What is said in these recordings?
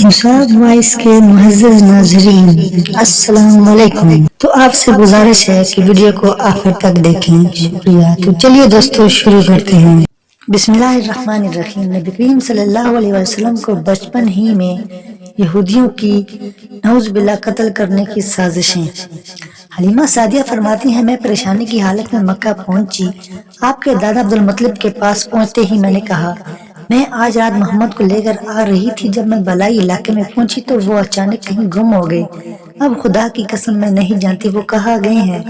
Musab voice کے معزز ناظرین السلام علیکم۔ تو آپ سے گزارش ہے کہ ویڈیو کو آخر تک دیکھیں، شکریہ۔ تو چلیے دوستو شروع کرتے ہیں۔ بسم اللہ الرحمن الرحیم۔ نبی کریم صلی اللہ علیہ وسلم کو بچپن ہی میں یہودیوں کی نعوذ باللہ قتل کرنے کی سازشیں۔ حلیمہ سعدیہ فرماتی ہیں، میں پریشانی کی حالت میں مکہ پہنچی۔ آپ کے دادا عبدالمطلب کے پاس پہنچتے ہی میں نے کہا، میں آج رات محمد کو لے کر آ رہی تھی۔ جب میں بالائی علاقے میں پہنچی تو وہ اچانک کہیں گم ہو گئے۔ اب خدا کی قسم میں نہیں جانتی وہ کہاں گئے ہیں۔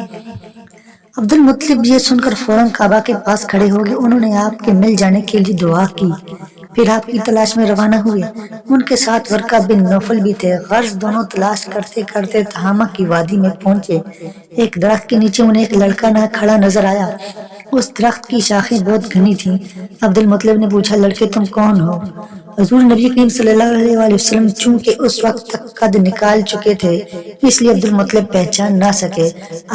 عبدالمطلب یہ سن کر فوراً کعبہ کے پاس کھڑے ہو گئے۔ انہوں نے آپ کے مل جانے کے لیے دعا کی، پھر آپ کی تلاش میں روانہ ہوئے۔ ان کے ساتھ ورقہ بن نوفل بھی تھے۔ غرض دونوں تلاش کرتے کرتے تہامہ کی وادی میں پہنچے۔ ایک درخت کے نیچے انہیں ایک لڑکا کھڑا نظر آیا۔ اس درخت کی شاخیں بہت گھنی تھیں۔ عبدالمطلب نے پوچھا، لڑکے تم کون ہو؟ حضور نبی کریم صلی اللہ علیہ وآلہ وسلم چونکہ اس وقت تک قد نکال چکے تھے اس لیے عبدالمطلب پہچان نہ سکے۔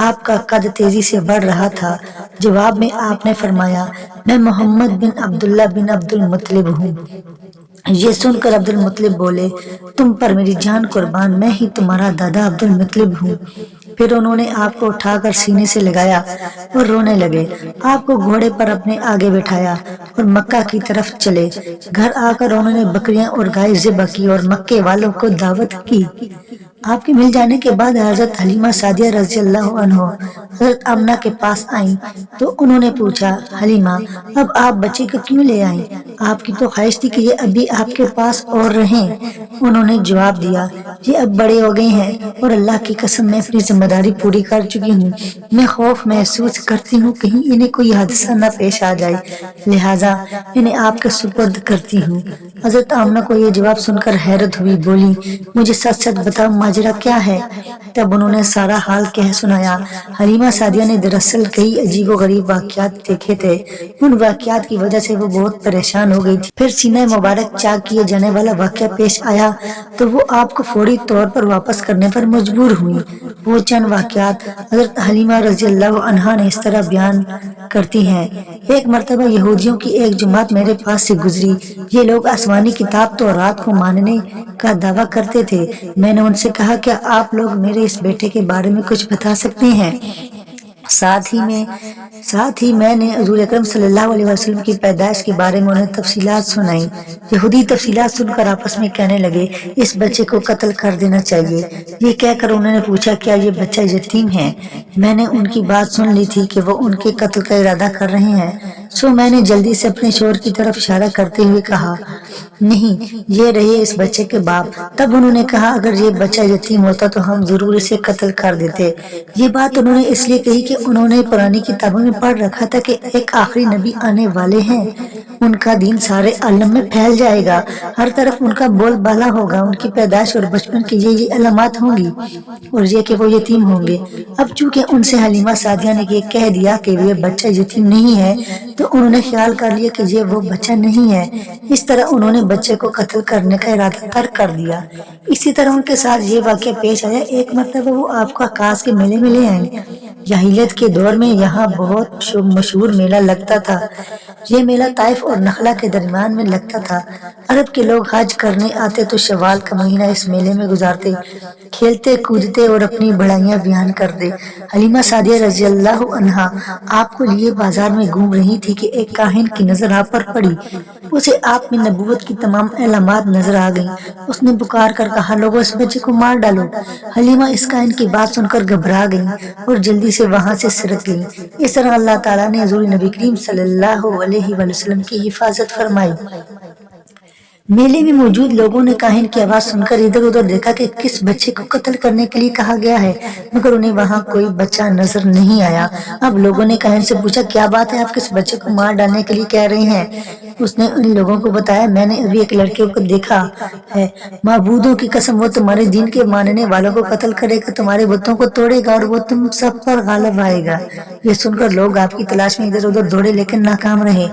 آپ کا قد تیزی سے بڑھ رہا تھا۔ جواب میں آپ نے فرمایا، میں محمد بن عبداللہ بن عبدالمطلب ہوں۔ یہ سن کر عبدالمطلب بولے، تم پر میری جان قربان، میں ہی تمہارا دادا عبدالمطلب ہوں۔ پھر انہوں نے آپ کو اٹھا کر سینے سے لگایا اور رونے لگے۔ آپ کو گھوڑے پر اپنے آگے بٹھایا اور مکہ کی طرف چلے۔ گھر آ کر انہوں نے بکریاں اور گائے ذبح کی اور مکے والوں کو دعوت کی۔ آپ کے مل جانے کے بعد حضرت حلیمہ سعدیہ رضی اللہ عنہ حضرت آمنہ کے پاس آئیں تو انہوں نے پوچھا، حلیمہ اب آپ بچے کو کیوں لے آئیں؟ آپ کی تو خواہش تھی کہ یہ ابھی آپ کے پاس اور رہیں۔ انہوں نے جواب دیا، یہ اب بڑے ہو گئے ہیں اور اللہ کی قسم میں اپنی ذمہ داری پوری کر چکی ہوں۔ میں خوف محسوس کرتی ہوں کہیں انہیں کوئی حادثہ نہ پیش آ جائے، لہٰذا انہیں آپ کے سپرد کرتی ہوں۔ حضرت آمنہ کو یہ جواب سن کر حیرت ہوئی، بولی، مجھے سچ سچ بتاؤ ماجرا کیا ہے؟ تب انہوں نے سارا حال کہہ سنایا۔ حلیمہ سعدیہ نے دراصل کئی عجیب و غریب واقعات دیکھے تھے۔ ان واقعات کی وجہ سے وہ بہت پریشان ہو گئی تھی۔ پھر سینہ مبارک چاک کیے جانے والا واقعہ پیش آیا تو وہ آپ کو فوری طور پر واپس کرنے پر مجبور ہوئی۔ وہ چند واقعات حضرت حلیمہ رضی اللہ عنہا نے اس طرح بیان کرتی ہیں، ایک مرتبہ یہودیوں کی ایک جماعت میرے پاس سے گزری۔ یہ لوگ آسمانی کتاب تورات کو ماننے کا دعویٰ کرتے تھے۔ میں نے ان سے کہا، کیا آپ لوگ میرے اس بیٹے کے بارے میں کچھ بتا سکتے ہیں؟ ساتھ ہی میں نے حضور اکرم صلی اللہ علیہ وسلم کی پیدائش کے بارے میں انہیں تفصیلات سنائیں۔ یہودی تفصیلات سن کر آپس میں کہنے لگے، اس بچے کو قتل کر دینا چاہیے۔ یہ کہہ کر انہوں نے پوچھا، کیا یہ بچہ یتیم ہے؟ میں نے ان کی بات سن لی تھی کہ وہ ان کے قتل کا ارادہ کر رہے ہیں، سو میں نے جلدی سے اپنے شوہر کی طرف اشارہ کرتے ہوئے کہا، نہیں، یہ رہے اس بچے کے باپ۔ تب انہوں نے کہا، اگر یہ بچہ یتیم ہوتا تو ہم ضرور اسے قتل کر دیتے۔ یہ بات انہوں نے اس لیے کہی کہ انہوں نے پرانی کتابوں میں پڑھ رکھا تھا کہ ایک آخری نبی آنے والے ہیں، ان کا دین سارے عالم میں پھیل جائے گا، ہر طرف ان کا بول بالا ہوگا، ان کی پیدائش اور بچپن کی یہ علامات ہوں گی اور یہ کہ وہ یتیم ہوں گے۔ اب چونکہ ان سے حلیمہ سعدیہ نے یہ کہہ دیا کہ یہ بچہ یتیم نہیں ہے تو انہوں نے خیال کر لیا کہ یہ وہ بچہ نہیں ہے۔ اس طرح انہوں نے بچے کو قتل کرنے کا ارادہ ترک کر دیا۔ اسی طرح ان کے ساتھ یہ واقعہ پیش آیا، ایک مرتبہ وہ آپ کو عکاظ کے میلے میں لے آئیں۔ جاہلیت کے دور میں یہاں بہت مشہور میلہ لگتا تھا۔ یہ میلہ طائف اور نخلا کے درمیان میں لگتا تھا۔ عرب کے لوگ حج کرنے آتے تو شوال کا مہینہ اس میلے میں گزارتے، کھیلتے کودتے اور اپنی بڑائیاں بیان کرتے۔ حلیمہ سعدیہ رضی اللہ عنہا آپ کو لیے بازار میں گھوم رہی تھی کہ ایک کاہن کی نظر آپ پر پڑی۔ اسے آپ میں نبوت کی تمام علامات نظر آ گئیں۔ اس نے پکار کر کہا، لوگوں اس بچے کو مار ڈالو۔ حلیمہ اس کاہن کی بات سن کر گھبرا گئیں اور جلدی سے وہاں سے سرک گئیں۔ اس طرح اللہ تعالیٰ نے حضور نبی کریم صلی اللہ علیہ وسلم کی حفاظت فرمائی۔ میلے میں موجود لوگوں نے کاہن کی آواز سن کر ادھر ادھر دیکھا کہ کس بچے کو قتل کرنے کے لیے کہا گیا ہے، مگر انہیں وہاں کوئی بچہ نظر نہیں آیا۔ اب لوگوں نے کاہن سے پوچھا، کیا بات ہے، آپ کس بچے کو مار ڈالنے کے لیے کہہ رہے ہیں؟ اس نے ان لوگوں کو بتایا، میں نے ابھی ایک لڑکے کو دیکھا ہے، معبودوں کی قسم وہ تمہارے دین کے ماننے والوں کو قتل کرے گا، تمہارے بتوں کو توڑے گا اور وہ تم سب پر غالب آئے گا۔ یہ سن کر لوگ آپ کی تلاش میں ادھر ادھر دوڑے لیکن ناکام رہے۔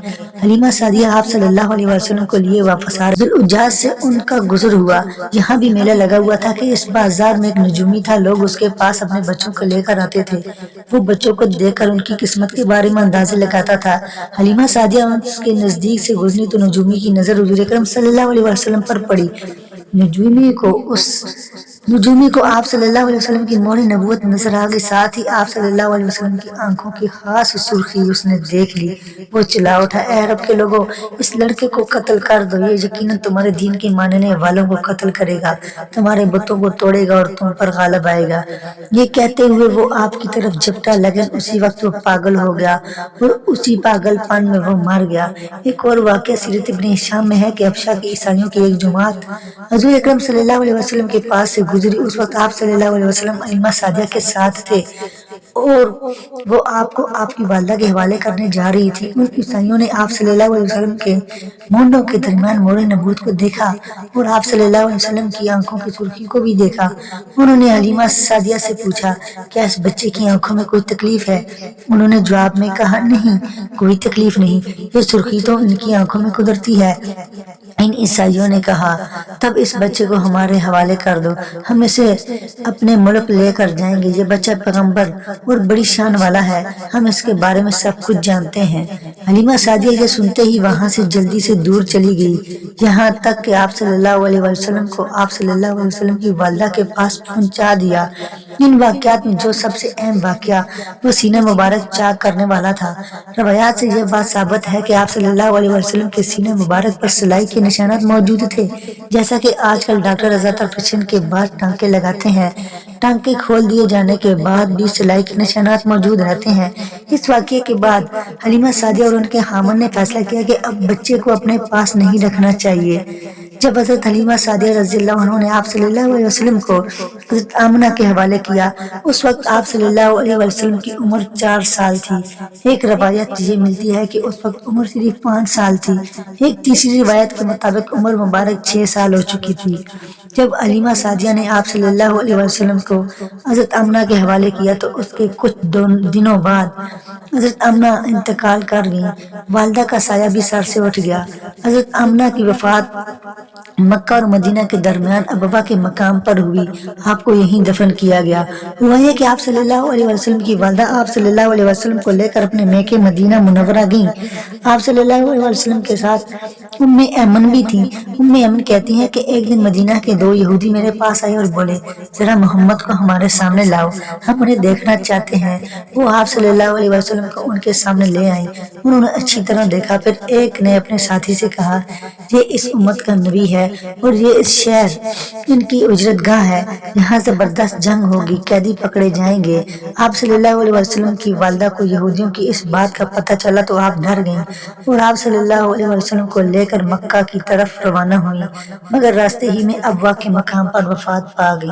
حلیمہ سعدیہ آپ صلی اللہ علیہ وسلم کو لیے واپس آ رہے، ذوالحجاج سے ان کا گزر ہوا۔ یہاں بھی میلہ لگا ہوا تھا کہ اس بازار میں ایک نجومی تھا، لوگ اس کے پاس اپنے بچوں کو لے کر آتے تھے۔ وہ بچوں کو دیکھ کر ان کی قسمت کے بارے میں اندازے لگاتا تھا۔ حلیمہ سعدیہ اس کے نزدیک سے گزری تو نجومی کی نظر حضور اکرم صلی اللہ علیہ وسلم پر پڑی۔ نجومی کو آپ صلی اللہ علیہ وسلم کی نور نبوت نظر آ گئی، ساتھ ہی آپ صلی اللہ علیہ وسلم کی آنکھوں کی خاص سرخی اس نے دیکھ لی۔ وہ چلا اٹھا، اے عرب کے لوگوں، اس لڑکے کو قتل کر دو، یہ یقیناً تمہارے دین کے ماننے والوں کو قتل کرے گا، تمہارے بتوں کو توڑے گا اور تم پر غالب آئے گا۔ یہ کہتے ہوئے وہ آپ کی طرف جھپٹا، لیکن اسی وقت وہ پاگل ہو گیا اور اسی پاگل پن میں وہ مر گیا۔ ایک اور واقعہ سیرت ابن ہشام میں ہے کہ حبشہ کی عیسائیوں کی ایک جماعت حضور اکرم صلی اللہ علیہ وسلم کے پاس سے گزری۔ اس وقت آپ صلی اللہ علیہ وسلم حلیمہ سعدیہ کے ساتھ تھے اور وہ آپ کو آپ کی والدہ کے حوالے کرنے جا رہی تھی۔ ان عیسائیوں نے آپ صلی اللہ علیہ وسلم کے مونڈوں کے درمیان مور نبوت کو دیکھا اور آپ صلی اللہ علیہ وسلم کی آنکھوں کی سرخی کو بھی دیکھا۔ انہوں نے حلیمہ سعدیہ سے پوچھا، کیا اس بچے کی آنکھوں میں کوئی تکلیف ہے؟ انہوں نے جواب میں کہا، نہیں، کوئی تکلیف نہیں، یہ سرخی تو ان کی آنکھوں میں قدرتی ہے۔ ان عیسائیوں نے کہا، تب اس بچے کو ہمارے حوالے کر دو، ہم اسے اپنے ملک لے کر جائیں گے۔ یہ بچہ پیغمبر اور بڑی شان والا ہے، ہم اس کے بارے میں سب کچھ جانتے ہیں۔ حلیمہ سعدیہ یہ سنتے ہی وہاں سے جلدی سے دور چلی گئی، یہاں تک کہ آپ صلی اللہ علیہ وسلم کو آپ صلی اللہ علیہ وسلم کی والدہ کے پاس پہنچا دیا۔ ان واقعات میں جو سب سے اہم واقعہ وہ سینہ مبارک چاک کرنے والا تھا۔ روایات سے یہ بات ثابت ہے کہ آپ صلی اللہ علیہ وسلم کے سینہ مبارک پر سلائی کے نشانات موجود تھے، جیسا کہ آج کل ڈاکٹر زیادہ آپریشن کے بعد ٹانکے لگاتے ہیں۔ ٹانکے کھول دیے جانے کے بعد بھی سلائی کے نشانات موجود رہتے ہیں۔ اس واقعے کے بعد حلیمہ سعدیہ اور ان کے خامن نے فیصلہ کیا کہ اب بچے کو اپنے پاس نہیں رکھنا چاہیے۔ جب حضرت حلیمہ سعدیہ رضی اللہ عنہ نے آپ صلی اللہ علیہ وسلم کو حضرت آمنہ کے حوالے کیا، اس وقت آپ صلی اللہ علیہ وسلم کی عمر 4 سال تھی۔ ایک روایت یہ ملتی ہے کہ اس وقت عمر صرف 5 سال تھی۔ ایک تیسری روایت کے مطابق عمر مبارک 6 سال ہو چکی تھی۔ جب حلیمہ سعدیہ نے آپ صلی اللہ علیہ وسلم کو حضرت آمنہ کے حوالے کیا تو اس کے کچھ دنوں بعد حضرت آمنہ انتقال کر گئیں۔ والدہ کا سایہ بھی سر سے اٹھ گیا۔ حضرت آمنہ کی وفات مکہ اور مدینہ کے درمیان ابوا کے مقام پر ہوئی، آپ کو یہیں دفن کیا گیا۔ ہوا یہ کہ آپ صلی اللہ علیہ وسلم کی والدہ آپ صلی اللہ علیہ وسلم کو لے کر اپنے میکے مدینہ منورہ گئیں۔ آپ صلی اللہ علیہ وسلم کے ساتھ ام ایمن بھی تھیں۔ ام ایمن کہتی ہیں کہ ایک دن مدینہ کے 2 یہودی میرے پاس آئے اور بولے، ذرا محمد کو ہمارے سامنے لاؤ، ہم انہیں دیکھنا چاہتے ہیں۔ وہ آپ صلی اللہ علیہ وسلم کو ان کے سامنے لے آئیں۔ انہوں نے اچھی طرح دیکھا، پھر ایک نے اپنے ساتھی سے کہا، یہ اس امت کا نبی ہے اور یہ اس شہر ان کی اجرت گاہ ہے، یہاں زبردست جنگ ہوگی، قیدی پکڑے جائیں گے۔ آپ صلی اللہ علیہ وسلم کی والدہ کو یہودیوں کی اس بات کا پتہ چلا تو آپ ڈر گئیں اور آپ صلی اللہ علیہ وسلم کو لے کر مکہ کی طرف روانہ ہوئیں، مگر راستے ہی میں ابوا کے مقام پر وفات پا گئیں۔